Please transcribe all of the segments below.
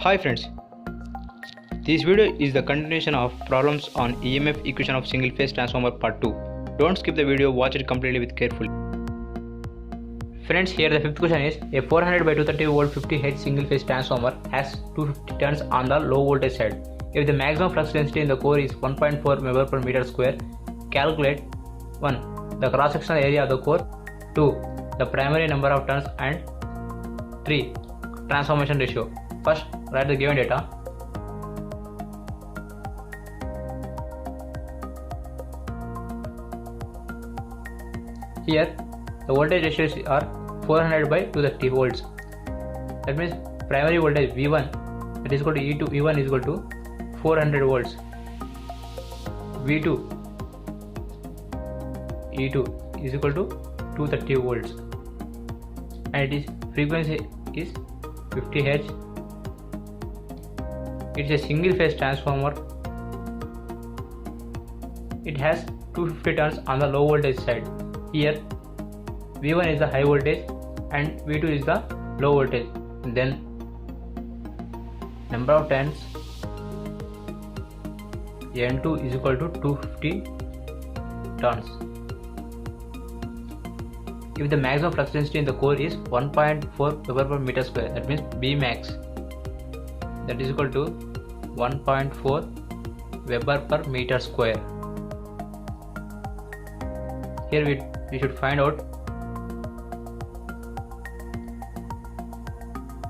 Hi friends, this video is the continuation of problems on EMF equation of single phase transformer part 2. Don't skip the video, watch it completely with carefully. Friends, here the fifth question is a 400 by 230 volt 50 Hz single phase transformer has 250 turns on the low voltage side. If the maximum flux density in the core is 1.4 Wb per meter square, calculate 1. The cross sectional area of the core, 2. The primary number of turns, and 3. Transformation ratio. First, write the given data. Here, the voltage ratios are 400 by 230 volts. That means primary voltage V1 that is equal to E2 V1 is equal to 400 volts. V2 E2 is equal to 230 volts, and its frequency is 50 Hz. It's a single phase transformer. It has 250 turns on the low voltage side. Here V1 is the high voltage and V2 is the low voltage. Then number of turns N2 is equal to 250 turns. If the maximum flux density in the core is 1.4 Wb per meter square, that means B max, that is equal to 1.4 Weber per meter square. Here we should find out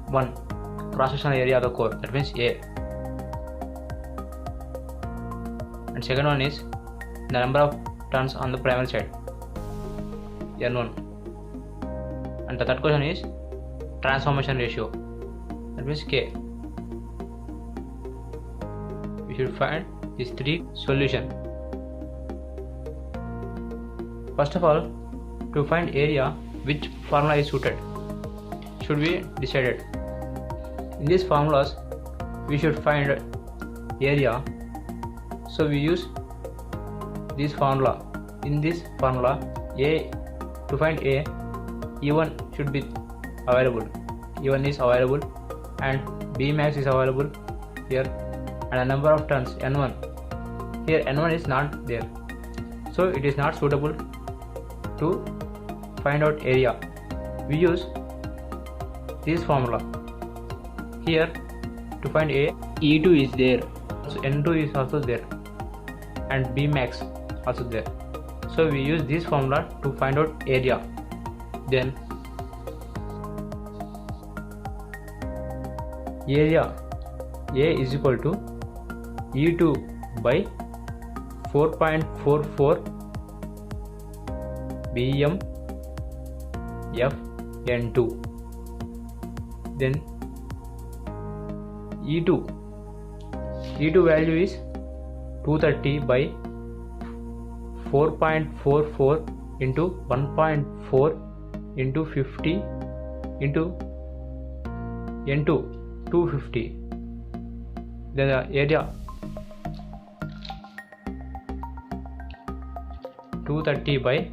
1. Cross sectional area of the core, that means A, and second one is the number of turns on the primary side, N1, and the third question is transformation ratio, that means K. We should find these three solutions. First of all, to find area, which formula is suited should be decided. In these formulas we should find area, so we use this formula. In this formula, A, to find A, E1 should be available, E1 is available, and B max is available here, and a number of turns N1. Here N1 is not there, so it is not suitable to find out area. We use this formula. Here to find A, E2 is there, so N2 is also there, and B max also there, so we use this formula to find out area. Then area A is equal to E2 by 4.44 BM F N2. Then E2 value is 230 by 4.44 into 1.4 into 50 into N2 250. Then the area 230 by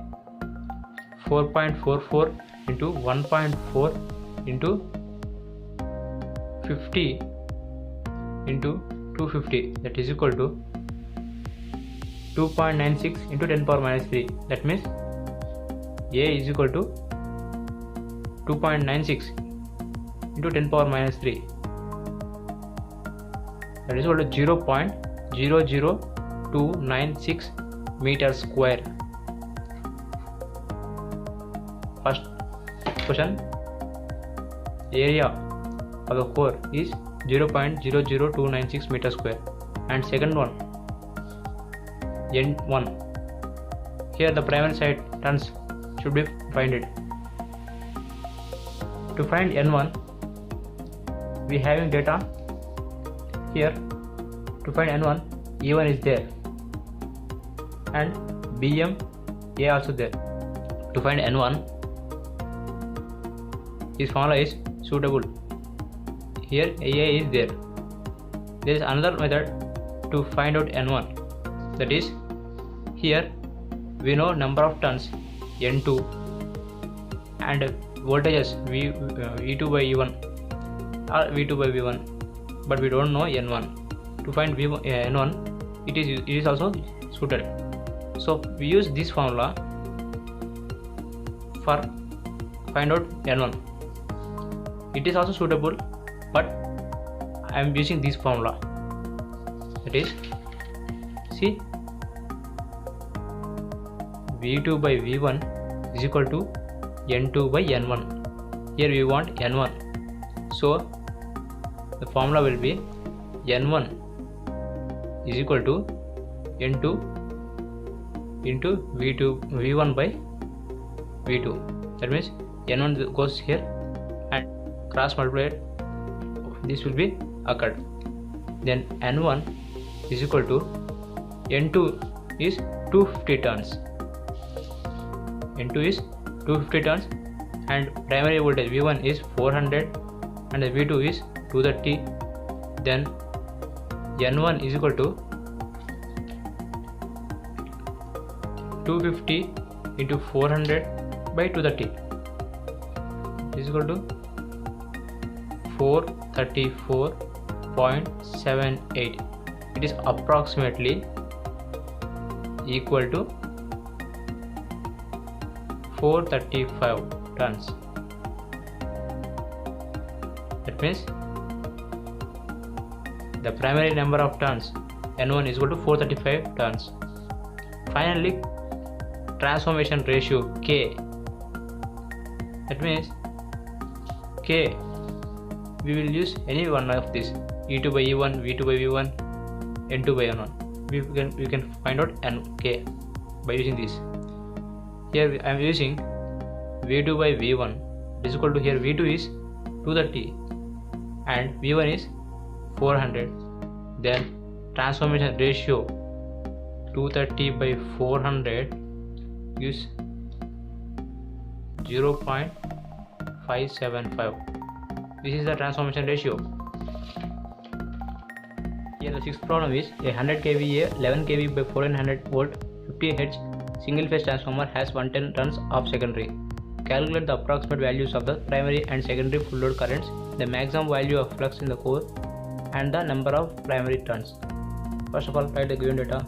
4.44 into 1.4 into 50 into 250, that is equal to 2.96 into 10 power minus 3. That means A is equal to 2.96 into 10 power minus 3, that is equal to 0.00296 meter square. First question, area of the core is 0.00296 meter square, and second one N1. Here the primary side turns should be finded. To find N1, we having data here. To find N1, E1 is there and BM A also there. To find N1, this formula is suitable. Here A is there. There is another method to find out N1, that is, here we know number of turns N2 and voltages V2 by E1 or V2 by V1. but we don't know n1. To find n1, it is also suited. So we use this formula for find out n1. It is also suitable, but I am using this formula. That is, see, v2 by v1 is equal to n2 by n1. Here we want n1, so the formula will be n1 is equal to n2 into v1 by v2. That means n1 goes here and cross multiplied, this will be occurred. Then n1 is equal to n2 is 250 turns. N2 is 250 turns, and primary voltage v1 is 400 and the v2 is 230. Then n1 is equal to 250 into 400 by 230 is equal to 434.78. It is approximately equal to 435 tons. That means the primary number of tons n1 is equal to 435 tons. Finally, transformation ratio K. That means K, we will use any one of this, E2 by E1, V2 by V1, N2 by N1. We can find out K by using this. Here I am using V2 by V1 is equal to, here V2 is 230 and V1 is 400. Then transformation ratio 230 by 400 gives 0.575. This is the transformation ratio. Here the sixth problem is a 100 kVA 11 kV by 1400 volt 50 Hz single phase transformer has 110 turns of secondary. Calculate the approximate values of the primary and secondary full load currents, the maximum value of flux in the core, and the number of primary turns. First of all, write the given data.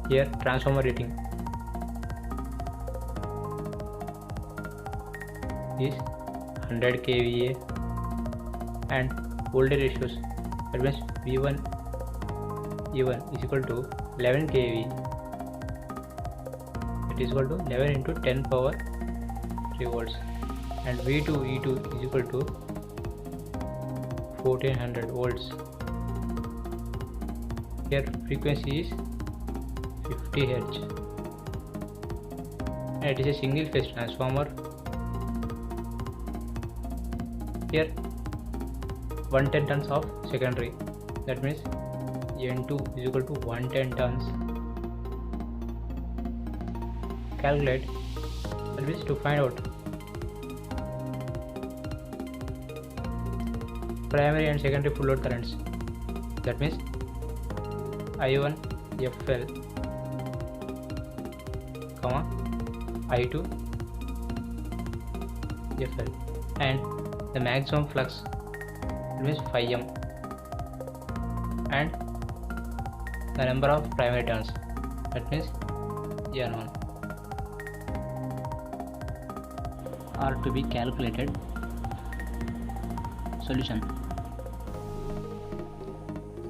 Here transformer rating is 100 kVA and voltage ratios, that means V1 E1 is equal to 11 kV. It is equal to 11 into 10 power 3 volts, and V2 E2 is equal to 1400 volts. Here frequency is 50 Hz and it is a single phase transformer. Here 110 tons of secondary, that means N2 is equal to 110 tons. Calculate, that means to find out primary and secondary full load currents, that means I1 FL I2 FL, and the maximum flux, that means phi m, and the number of primary turns, that means N1, are to be calculated. Solution.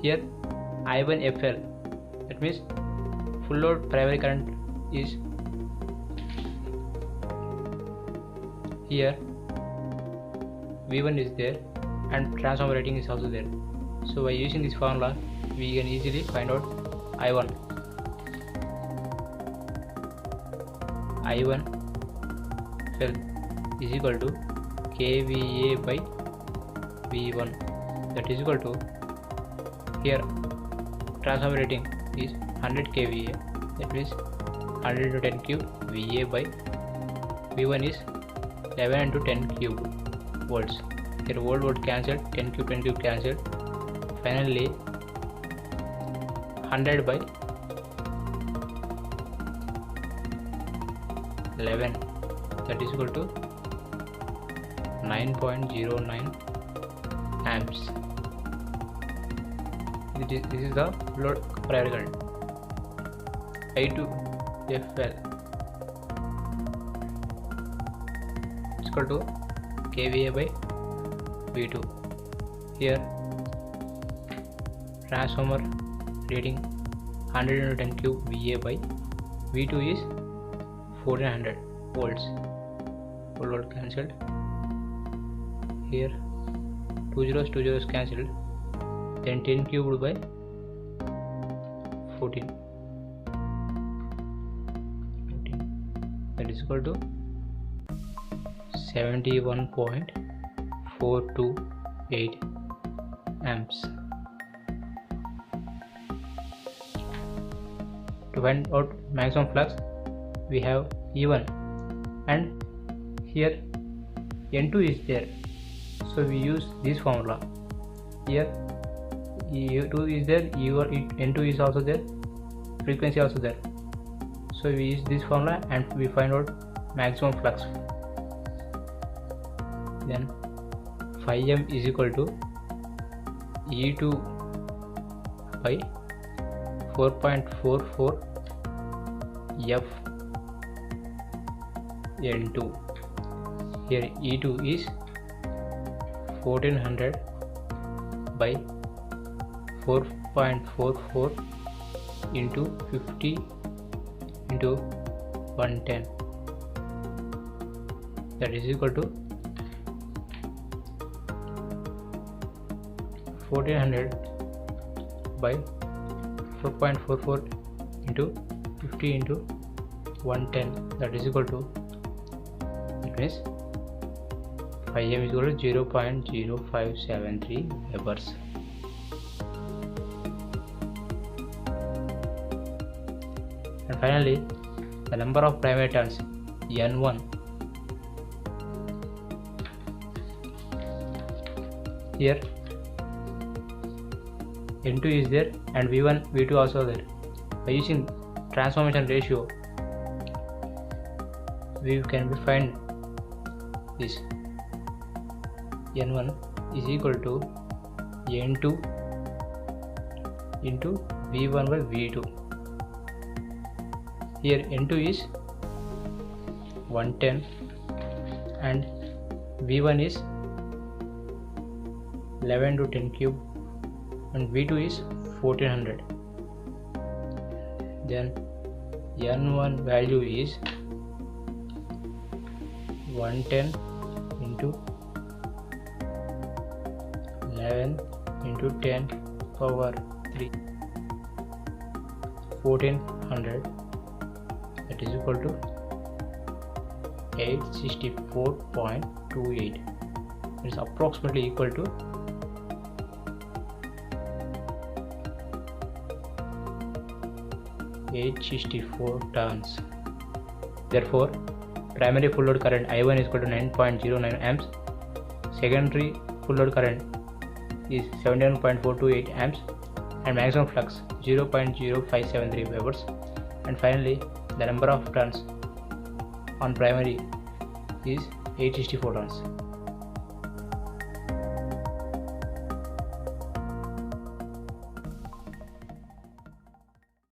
Here I1 FL, that means full load primary current is here, V1 is there and transformer rating is also there. So by using this formula we can easily find out I1 FL is equal to kVA by V1, that is equal to, here transformer rating is 100 kVA, that means 100 into 10 cube VA by V1 is 11 into 10 cube volts. Here volt cancelled, 10 cube cancelled. Finally 100 by 11, that is equal to 9.09 amps. This is the load primary current. I to FL is equal to kVA by V2. Here transformer rating 100 into 10 cube VA by V2 is 1400 volts. Full load cancelled. Here 2 zeros cancelled. Then 10 cubed by 14, that is equal to 71.428 amps. To find out maximum flux, we have E1, and here N2 is there, so we use this formula. Here E2 is there, N2 is also there, frequency also there, so we use this formula and we find out maximum flux. Then phi m is equal to E2 by 4.44 F N2. Here E2 is 1400 by 4.44 into 50 into 110, that is equal to 1400 by 4.44 into 50 into 110, that is equal to, it means phi m is equal to 0.0573 webers. And finally, the number of primary turns N1. Here N2 is there and V1, V2 also there. By using transformation ratio, we can find this N1 is equal to N2 into V1 by V2. Here N2 is 110 and V1 is 11 to 10 cube and V2 is 1400. Then N1 value is 110 into 11 into 10 power 3, 1400, that is equal to 864.28. It is approximately equal to 864 turns. Therefore, primary full load current I1 is equal to 9.09 amps, secondary full load current is 71.428 amps, and maximum flux 0.0573 webers. And finally, the number of turns on primary is 864 turns.